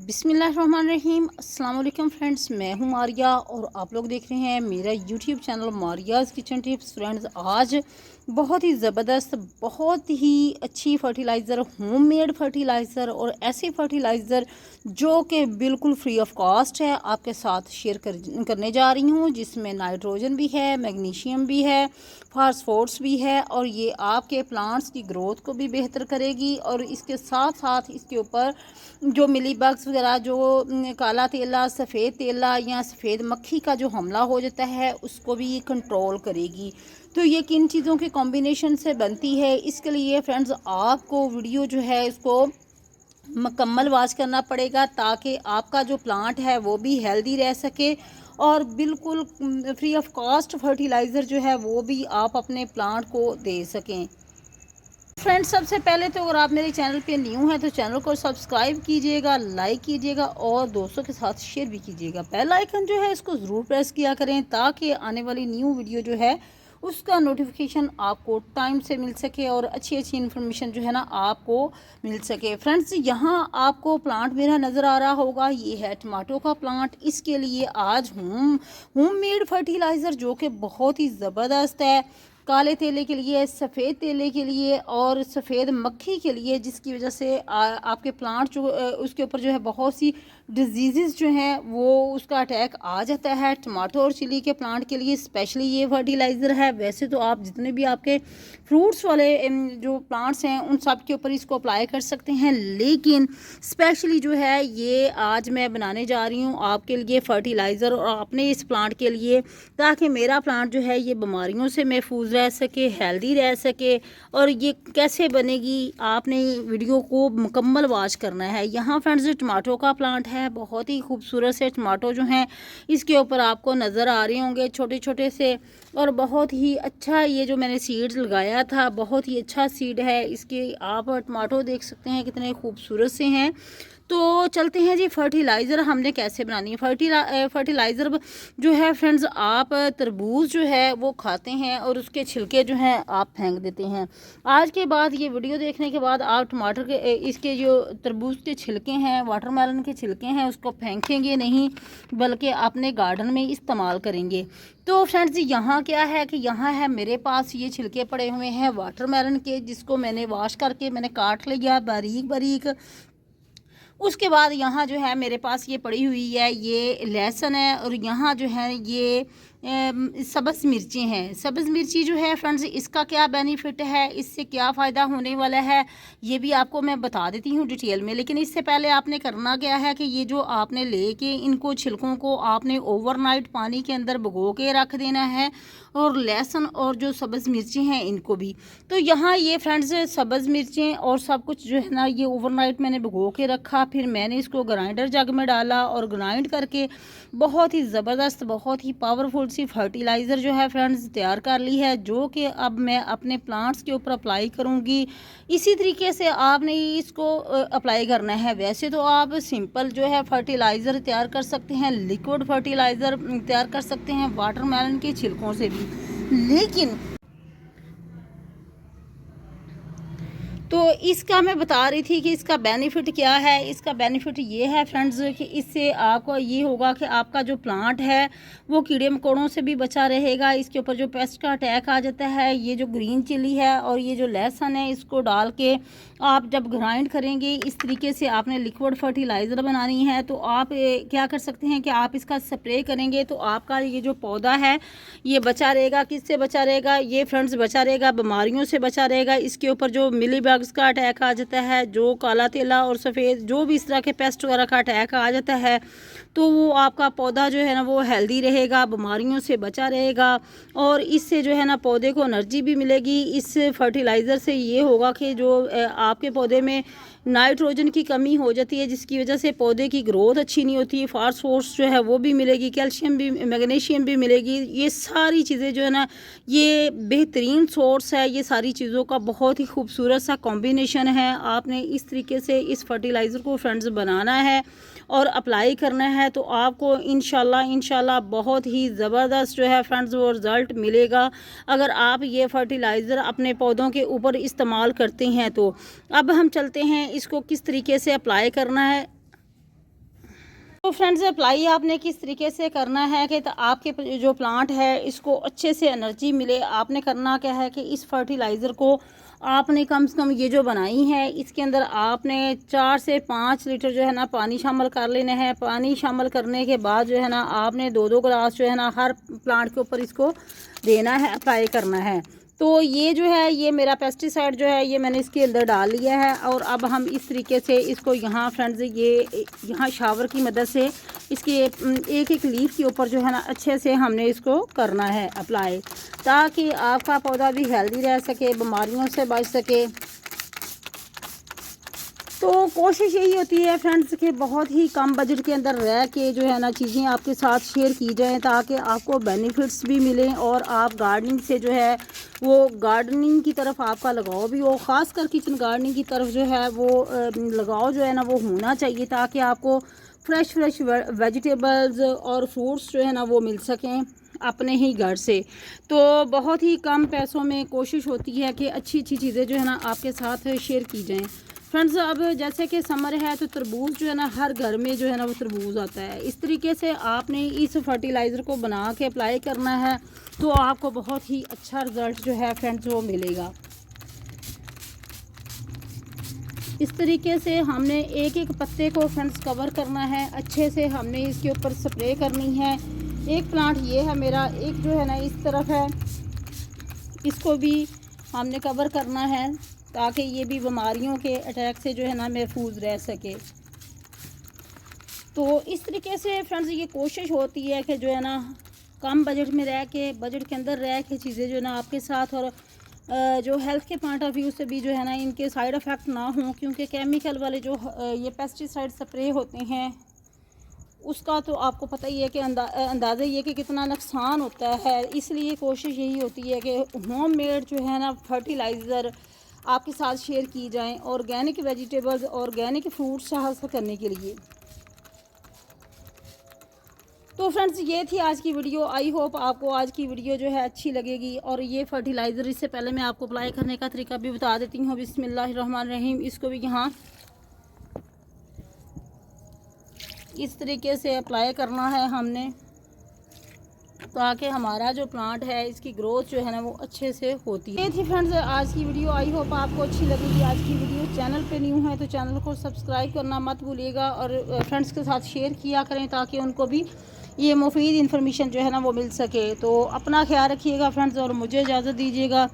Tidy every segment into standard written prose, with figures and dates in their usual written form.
बिस्मिल्लाहिर्रहमानिर्रहीम। अस्सलाम वालेकुम फ्रेंड्स, मैं हूं मारिया और आप लोग देख रहे हैं मेरा YouTube channel Maria's kitchen tips. Friends, आज बहुत ही ज़बरदस्त, बहुत ही अच्छी फ़र्टिलाइज़र, होममेड फ़र्टिलाइज़र और ऐसी फ़र्टिलाइज़र जो कि बिल्कुल फ्री ऑफ कॉस्ट है आपके साथ शेयर करने जा रही हूं, जिसमें नाइट्रोजन भी है, मैग्नीशियम भी है, फास्फोरस भी है और ये आपके प्लांट्स की ग्रोथ को भी बेहतर करेगी। और इसके साथ साथ इसके ऊपर जो मिली बग्स वगैरह, जो काला तेला, सफ़ेद तेला या सफ़ेद मक्खी का जो हमला हो जाता है, उसको भी ये कंट्रोल करेगी। तो ये किन चीज़ों के कॉम्बिनेशन से बनती है, इसके लिए फ्रेंड्स आपको वीडियो जो है इसको मुकम्मल वॉच करना पड़ेगा, ताकि आपका जो प्लांट है वो भी हेल्दी रह सके और बिल्कुल फ्री ऑफ कॉस्ट फर्टिलाइज़र जो है वो भी आप अपने प्लांट को दे सकें। फ्रेंड्स, सबसे पहले तो अगर आप मेरे चैनल पे न्यू हैं तो चैनल को सब्सक्राइब कीजिएगा, लाइक कीजिएगा और दोस्तों के साथ शेयर भी कीजिएगा। बेल आइकन जो है इसको ज़रूर प्रेस किया करें, ताकि आने वाली न्यू वीडियो जो है उसका नोटिफिकेशन आपको टाइम से मिल सके और अच्छी अच्छी इन्फॉर्मेशन जो है ना आपको मिल सके। फ्रेंड्स, यहाँ आपको प्लांट मेरा नज़र आ रहा होगा, ये है टमाटो का प्लांट। इसके लिए आज होममेड फर्टिलाइज़र जो कि बहुत ही ज़बरदस्त है, काले तेले के लिए, सफ़ेद तेले के लिए और सफ़ेद मक्खी के लिए, जिसकी वजह से आपके प्लांट जो उसके ऊपर जो है बहुत सी डिजीज़ जो हैं वो उसका अटैक आ जाता है। टमाटो और चिली के प्लांट के लिए स्पेशली ये फर्टिलाइज़र है। वैसे तो आप जितने भी आपके फ्रूट्स वाले जो प्लांट्स हैं उन सब के ऊपर इसको अप्लाई कर सकते हैं, लेकिन स्पेशली जो है ये आज मैं बनाने जा रही हूँ आपके लिए फ़र्टिलाइज़र और अपने इस प्लांट के लिए, ताकि मेरा प्लांट जो है ये बीमारियों से महफूज रह सके, हेल्दी रह सके। और ये कैसे बनेगी, आपने वीडियो को मुकम्मल वॉच करना है। यहाँ फ्रेंड्स टमाटो का प्लांट है, बहुत ही खूबसूरत से टमाटो जो हैं इसके ऊपर आपको नज़र आ रहे होंगे, छोटे छोटे से। और बहुत ही अच्छा ये जो मैंने सीड्स लगाया था, बहुत ही अच्छा सीड है इसके। आप टमाटो देख सकते हैं कितने खूबसूरत से हैं। तो चलते हैं जी, फर्टिलाइज़र हमने कैसे बनानी है। फर्टिलाइज़र जो है फ्रेंड्स, आप तरबूज जो है वो खाते हैं और उसके छिलके जो हैं आप फेंक देते हैं। आज के बाद ये वीडियो देखने के बाद आप टमाटर के इसके जो तरबूज के छिलके हैं, वाटरमेलन के छिलके हैं, उसको फेंकेंगे नहीं, बल्कि अपने गार्डन में इस्तेमाल करेंगे। तो फ्रेंड्स, यहाँ क्या है कि यहाँ है मेरे पास ये छिलके पड़े हुए हैं वाटरमेलन के, जिसको मैंने वॉश करके मैंने काट लिया बारीक बारीक। उसके बाद यहाँ जो है मेरे पास ये पड़ी हुई है, ये लहसुन है और यहाँ जो है ये सब्ज़ मिर्ची हैं। सब्ज़ मिर्ची जो है फ्रेंड्स, इसका क्या बेनिफिट है, इससे क्या फ़ायदा होने वाला है, ये भी आपको मैं बता देती हूँ डिटेल में। लेकिन इससे पहले आपने करना क्या है कि ये जो आपने लेके इनको छिलकों को आपने ओवरनाइट पानी के अंदर भिगो के रख देना है, और लहसुन और जो सब्ज़ मिर्ची हैं इनको भी। तो यहाँ ये फ्रेंड्स सब्ज़ मिर्चें और सब कुछ जो है ना ये ओवरनाइट मैंने भिगो के रखा, फिर मैंने इसको ग्राइंडर जग में डाला और ग्राइंड करके बहुत ही ज़बरदस्त, बहुत ही पावरफुल सी फर्टिलाइज़र जो है फ्रेंड्स तैयार कर ली है, जो कि अब मैं अपने प्लांट्स के ऊपर अप्लाई करूँगी। इसी तरीके से आपने इसको अप्लाई करना है। वैसे तो आप सिंपल जो है फर्टिलाइज़र तैयार कर सकते हैं, लिक्विड फर्टिलाइज़र तैयार कर सकते हैं वाटरमेलन के छिलकों से भी, लेकिन तो इसका मैं बता रही थी कि इसका बेनिफिट क्या है। इसका बेनिफिट ये है फ्रेंड्स कि इससे आपको ये होगा कि आपका जो प्लांट है वो कीड़े मकोड़ों से भी बचा रहेगा। इसके ऊपर जो पेस्ट का अटैक आ जाता है, ये जो ग्रीन चिली है और ये जो लहसुन है, इसको डाल के आप जब ग्राइंड करेंगे, इस तरीके से आपने लिक्विड फर्टिलाइज़र बनानी है, तो आप क्या कर सकते हैं कि आप इसका स्प्रे करेंगे तो आपका ये जो पौधा है ये बचा रहेगा। किससे बचा रहेगा ये फ्रेंड्स? बचा रहेगा बीमारियों से बचा रहेगा। इसके ऊपर जो मिली बग्स का अटैक आ जाता है, जो काला तेला और सफ़ेद जो भी इस तरह के पेस्ट वगैरह का अटैक आ जाता है, तो वो आपका पौधा जो है ना वो हेल्दी रहेगा, बीमारियों से बचा रहेगा। और इससे जो है ना पौधे को एनर्जी भी मिलेगी। इस फर्टिलाइज़र से ये होगा कि जो आपके पौधे में नाइट्रोजन की कमी हो जाती है, जिसकी वजह से पौधे की ग्रोथ अच्छी नहीं होती, फास्फोरस जो है वो भी मिलेगी, कैल्शियम भी, मैग्नीशियम भी मिलेगी। ये सारी चीज़ें जो है ना ये बेहतरीन सोर्स है। ये सारी चीज़ों का बहुत ही खूबसूरत सा कॉम्बिनेशन है। आपने इस तरीके से इस फर्टिलाइज़र को फ्रेंड्स बनाना है और अप्लाई करना है, तो आपको इंशाल्लाह बहुत ही ज़बरदस्त जो है फ्रेंड्स वो रिज़ल्ट मिलेगा, अगर आप ये फर्टिलाइज़र अपने पौधों के ऊपर इस्तेमाल करते हैं तो। अब हम चलते हैं इसको किस तरीके से अप्लाई करना है। तो फ्रेंड्स अप्लाई आपने किस तरीके से करना है कि तो आपके जो प्लांट है इसको अच्छे से एनर्जी मिले। आपने करना क्या है कि इस फर्टिलाइज़र को आपने कम से कम ये जो बनाई है इसके अंदर आपने 4 से 5 लीटर जो है ना पानी शामिल कर लेना है। पानी शामिल करने के बाद जो है ना आपने 2-2 गिलास जो है ना हर प्लांट के ऊपर इसको देना है, अप्लाई करना है। तो ये जो है ये मेरा पेस्टिसाइड जो है ये मैंने इसके अंदर डाल लिया है और अब हम इस तरीके से इसको यहाँ फ्रेंड्स ये यहाँ शावर की मदद से इसके एक एक लीफ के ऊपर जो है ना अच्छे से हमने इसको करना है अप्लाई, ताकि आपका पौधा भी हेल्दी रह सके, बीमारियों से बच सके। तो कोशिश यही होती है फ्रेंड्स कि बहुत ही कम बजट के अंदर रह के जो है ना चीज़ें आपके साथ शेयर की जाएं, ताकि आपको बेनिफिट्स भी मिलें और आप गार्डनिंग से जो है वो गार्डनिंग की तरफ आपका लगाव भी हो। ख़ासकर किचन गार्डनिंग की तरफ जो है वो लगाव जो है ना वो होना चाहिए, ताकि आपको फ्रेश वेजिटेबल्स और फ्रूट्स जो है ना वो मिल सकें अपने ही घर से। तो बहुत ही कम पैसों में कोशिश होती है कि अच्छी अच्छी चीज़ें जो है ना आपके साथ शेयर की जाएं। फ्रेंड्स अब जैसे कि समर है तो तरबूज जो है ना हर घर में जो है ना वो तरबूज आता है। इस तरीके से आपने इस फर्टिलाइज़र को बना के अप्लाई करना है तो आपको बहुत ही अच्छा रिज़ल्ट जो है फ्रेंड्स वो मिलेगा। इस तरीके से हमने एक एक पत्ते को फ्रेंड्स कवर करना है, अच्छे से हमने इसके ऊपर स्प्रे करनी है। एक प्लांट ये है मेरा, एक जो है ना इस तरफ है, इसको भी हमने कवर करना है ताकि ये भी बीमारियों के अटैक से जो है ना महफूज रह सके। तो इस तरीके से फ्रेंड्स ये कोशिश होती है कि जो है ना कम बजट में रह के, बजट के अंदर रह के चीज़ें जो है ना आपके साथ और जो हेल्थ के पॉइंट ऑफ व्यू से भी जो है ना इनके साइड इफ़ेक्ट ना हों, क्योंकि केमिकल वाले जो ये पेस्टिसाइड स्प्रे होते हैं उसका तो आपको पता ही है कि अंदाज़ा ये कि कितना नुकसान होता है। इसलिए कोशिश यही होती है कि होममेड जो है ना फर्टिलाइज़र आपके साथ शेयर की जाएं, ऑर्गेनिक वेजिटेबल्स, ऑर्गेनिक फ्रूट्स हासिल करने के लिए। तो फ्रेंड्स ये थी आज की वीडियो। आई होप आपको आज की वीडियो जो है अच्छी लगेगी। और ये फर्टिलाइज़र इससे पहले मैं आपको अप्लाई करने का तरीका भी बता देती हूँ। बिस्मिल्लाहिर्रहमानिर्रहीम। इसको भी यहाँ इस तरीके से अप्लाई करना है हमने, ताकि हमारा जो प्लांट है इसकी ग्रोथ जो है ना वो अच्छे से होती है। ये थी फ्रेंड्स आज की वीडियो। आई होप आपको अच्छी लगेगी आज की वीडियो। चैनल पे न्यू है तो चैनल को सब्सक्राइब करना मत भूलिएगा और फ्रेंड्स के साथ शेयर किया करें ताकि उनको भी ये मुफीद इन्फॉर्मेशन जो है ना वो मिल सके। तो अपना ख्याल रखिएगा फ्रेंड्स और मुझे इजाज़त दीजिएगा।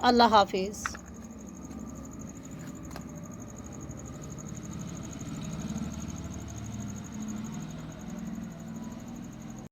अल्लाह हाफिज़।